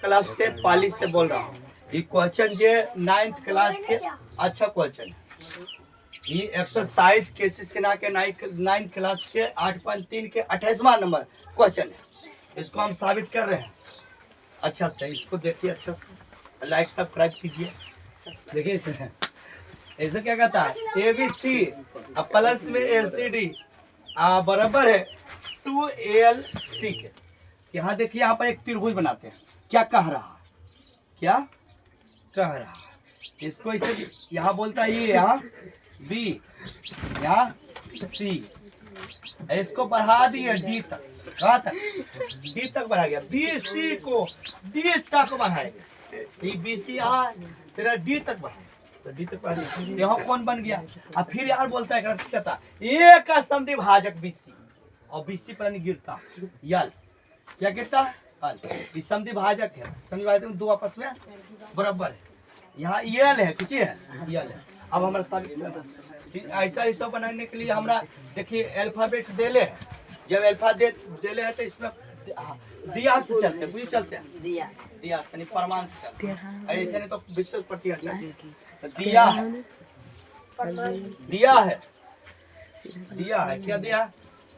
Class से पाली से बोल रहा हूँ। ये क्वेश्चन जो 9th क्लास के अच्छा क्वेश्चन है। ये एक्सरसाइज केसी सिन्हा के 9th क्लास के 8.3 के 28वां नंबर क्वेश्चन है। इसको हम साबित कर रहे हैं। अच्छा से इसको देखिए, अच्छा से लाइक सब्सक्राइब कीजिए। देखिए इसमें ऐसे क्या कहता है, ABC प्लस में LCD बराबर है 2ALC के। यहाँ देखिए, यहाँ पर एक त्रिभुज बनाते हैं। क्या कह रहा है, क्या कह रहा है, इसको इसे यहाँ बोलता है, ये यहाँ B, यहाँ C, इसको बढ़ा दिए D तक। कहाँ तक? D तक बढ़ा गया। BC को D तक बढ़ाएगा। ये BC यहाँ तेरा D तक बढ़ाएगा, तो D तक बढ़ा दिया, यहाँ कौन बन गया। अब फिर यार बोलता है, कहता एक का समद्वि भाजक BC, और BC पर नहीं गिरता यल, क्या गिरता है, इस समद्वि भाजक है। समद्वि भाजक में दो आपस में बराबर है। यहाँ यल है, कुछ है यल है। अब हमारे साथ ऐसा ऐसा बनाने के लिए हमरा देखिए अल्फाबेट देले है। जब अल्फा देले है तो इसमें दिया से चलते, बुझ चलते हैं, दिया से नहीं परमान से चलते हैं। ऐसे नहीं तो विशेष प्रत्यय तो दिया है, दिया है, दिया है, क्या दिया,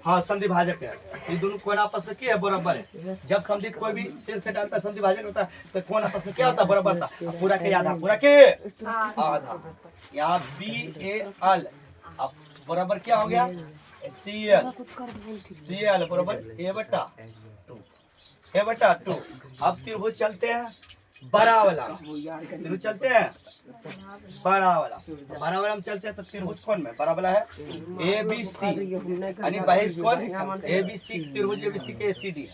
हाँ संधि भाजक है। ये दोनों कोण आपस में क्या है, बराबर है। जब संधि कोई भी सिर से डालता है, संधि भाजक होता है, तो कोण आपस में क्या होता है, बराबर था। पूरा के आधा, पूरा के आधा। यहाँ BAL अब बराबर क्या हो गया, CL बराबर A/2। अब त्रिभुज चलते हैं बड़ा वाला, त्रिभुज चलते हैं बड़ा वाला, बड़ा वाला में चलते हैं तो त्रिभुज कौन में बड़ा वाला है ABC, यानी बहिष कोण ABC, त्रिभुज ABC के ACD है।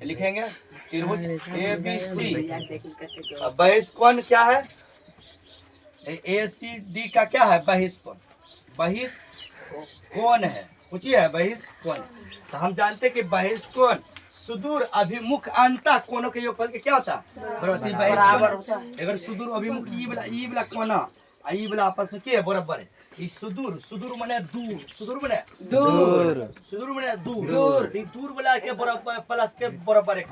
लिखेंगे त्रिभुज ABC, बहिष कोण क्या है, ACD का क्या है, बहिष कोण, बहिष कोण है, पूछिए बहिष कोण। तो हम जानते हैं कि बहिष कोण सुदूर अभिमुख अंतः कोणों के योगफल के क्या होता है, बराबर। अगर सुदूर अभिमुख ई वाला कोना ई वाला आपस में क्या है, बराबर है। ये सुदूर माने दूर, सुदूर माने दूर, सुदूर माने दूर, दूर वाला के बराबर प्लस के बराबर है।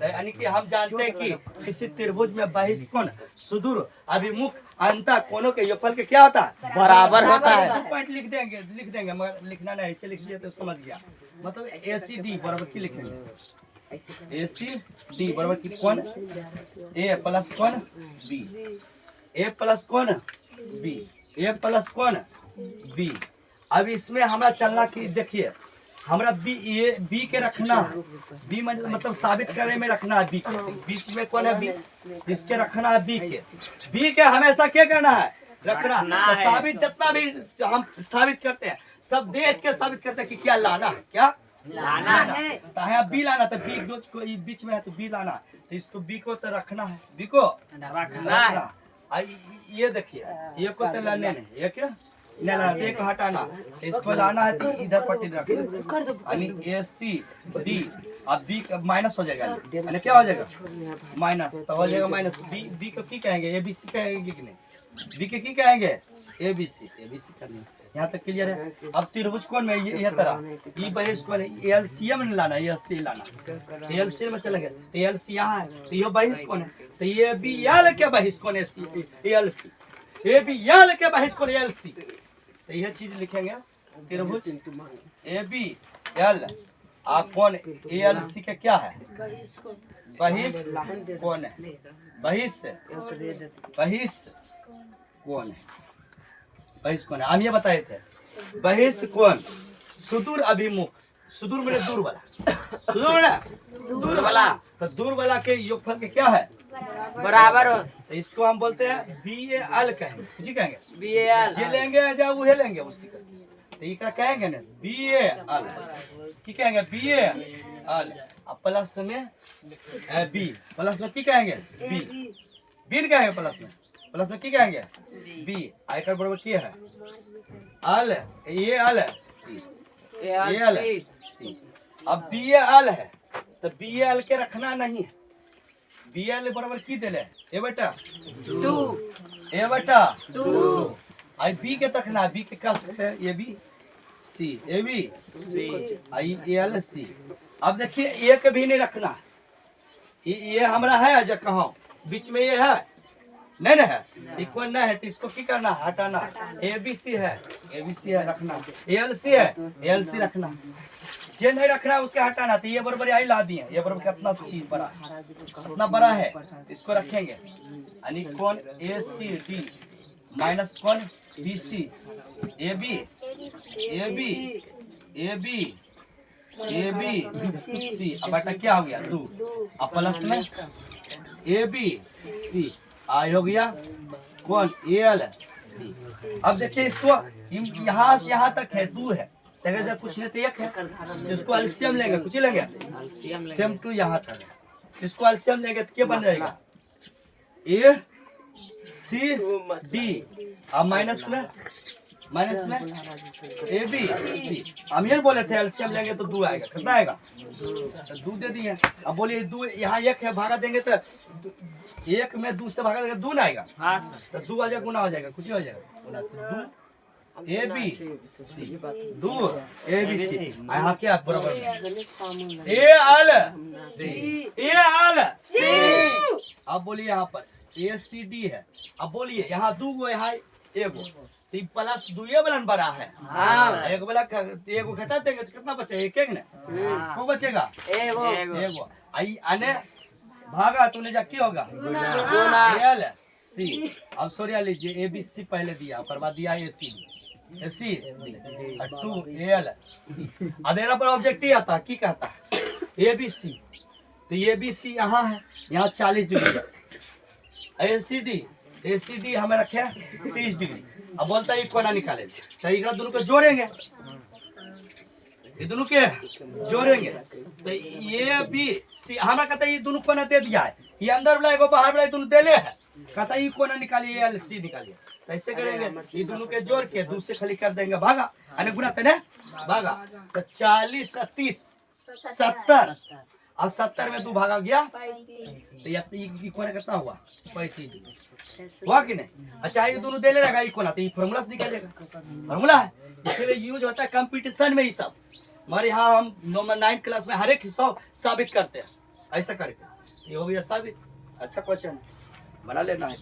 यानी कि हम जानते हैं कि किसी त्रिभुज में बहिष कोण सुदूर अभिमुख अंतः कोणों के योगफल के क्या होता है, बराबर होता है। पॉइंट लिख देंगे मगर लिखना नहीं, ऐसे लिख दिया तो समझ गया। मतलब ACD बराबर की लिखेंगे, ACD बराबर की कोण A प्लस कोण B, A प्लस कोण B, A प्लस कोण B। अब इसमें हमारा चलना की देखिए, हमारा B के रखना, B मतलब साबित करने में रखना है B के, बीच में कौन है B, इसके रखना है B के हमेशा क्या करना है, रखना। तो साबित जितना भी हम साबित करते हैं सब देख के साबित करते हैं कि क्या लाना है, क्या लाना है। तो यहाँ B लाना, तो B को बीच में है तो B लाना, तो इसको B को तो रखना है, B को रखना है। ये देखिए, ये को तो लाने नहीं, ये क्या नहीं लाना, तो एक हटाना, इसको लाना है तो इधर पट्टी रखना, यानी ACD। अब B माइनस हो जाएगा, यानी क्या हो जाएगा माइनस, तो हो जाएगा माइनस। B को की कहेंगे, ABC कहेंगे कि नहीं, B के की कहेंगे ABC करनी। यहाँ तक क्लियर है। अब त्रिभुज कोण में यह तरह ये बहिष कोण है, LCM में लाना, LC लाना, LC में चलेंगे तो LC यहाँ है, तो ये बहिष कोण है, तो ये BL के बहिष कोण है LC, ये BL के बहिष कोण LC। तो यह चीज लिखेंगे त्रिभुज ABL आप कोण ALC के क्या है, बहिष कोण है, बहिष कोण है, बहिष कोण है। हम ये बताए थे बहिष कोण सुदूर अभिमुख, सुदूर मैंने दूर वाला, सुदूर मैंने दूर वाला, तो दूर वाला के योगफल के क्या है, बराबर हो। तो इसको हम बोलते हैं BAL कहेंगे, जी कहेंगे BAL, जे लेंगे या उहे लेंगे उसी का, तो ये क्या कहेंगे ना BAL, की कहेंगे BAL। अब प्लस में B, प्लस में की कहेंगे B कहेंगे, प्लस में की कहेंगे B। आयकर बराबर क्या है अल, ये अल C, ये अल C। अब BAL है तो BAL के रखना नहीं है, BAL बराबर की देले A/2, A/2। आई B के रखना, B के क्या सकते हैं ABC, ABC आई ALC। अब देखिए एक भी नहीं रखना, ये हमारा है जो कहाँ बीच में ये है नहीं ना है, इक्वल नहीं है तो इसको की करना हटाना। ABC है, ABC है रखना, ALC है, ALC रखना, जे नहीं रखना उसके हटाना। तो ये बराबर आई ला दिए, ये बराबर कितना चीज बड़ा है, कितना बड़ा है इसको रखेंगे, यानी कौन ACD माइनस कौन BC, AB C। अब बेटा क्या हो गया 2, अब प्लस में ABC आई हो गया कौन ALC। अब देखिए इसको यहाँ से यहाँ तक है 2 है, अगर जब कुछ नहीं तो 1 है, इसको एलसीएम लेंगे, कुछ ही लेंगे सेम टू यहाँ तक, इसको एलसीएम लेंगे तो क्या बन जाएगा ACD। अब माइनस में ABC। हम ये बोले थे एलसीएम लेंगे तो 2 आएगा, कितना आएगा 2 दे दिए। अब बोलिए 2 यहाँ 1 है, भागा देंगे तो 1 में 2 से भागा देंगे 2 ना आएगा, तो 2 आ जाएगा गुना हो जाएगा, कुछ ही हो जाएगा 2 ABC 2 ABC। यहाँ क्या बराबर ALC। अब बोलिए यहाँ पर ACD है, अब बोलिए यहाँ 2 गो यहाँ 1 गो, तो प्लस 2 वाला बड़ा है, एक वाला एगो घटा देंगे तो कितना बचेगा 1 1 ना, को बचेगा एगो। आई आने भागा तूने जा क्या होगा ALC। अब सोरिया लीजिए ABC पहले दिया, पर बाद दिया AC 2 ALC। अब मेरा पर ऑब्जेक्टिव आता है, की कहता है ABC, तो ABC यहाँ है, यहाँ 40 डिग्री, ACD हमें रखे 30 डिग्री। अब बोलता है कोना निकाले, तो ये दोनों को जोड़ेंगे, ये दोनों के जोड़ेंगे, तो ABC हमें कहता है ये दोनों कोना दे दिया है, ये अंदर वाला एगो बाहर वाला दोनों देले है, कहता है ये कोना निकालिए ALC निकालिए। तो ऐसे करेंगे, ये दोनों के जोड़ के 2 से खाली कर देंगे भागा, अने गुना तने भागा, तो 40 30 70, और 70 में 2 भागा गया, तो ये कोना कितना हुआ 35 हुआ कि नहीं। अच्छा ये दोनों दे ले रहेगा, ये कोना तो ये फॉर्मूला से निकलेगा, फॉर्मूला है, इसलिए यूज होता है कंपटीशन में। ये सब हमारे यहाँ हम नॉर्मल 9 क्लास में हर एक हिस्सा साबित करते हैं, ऐसा करके ये हो गया साबित। अच्छा क्वेश्चन बना लेना है।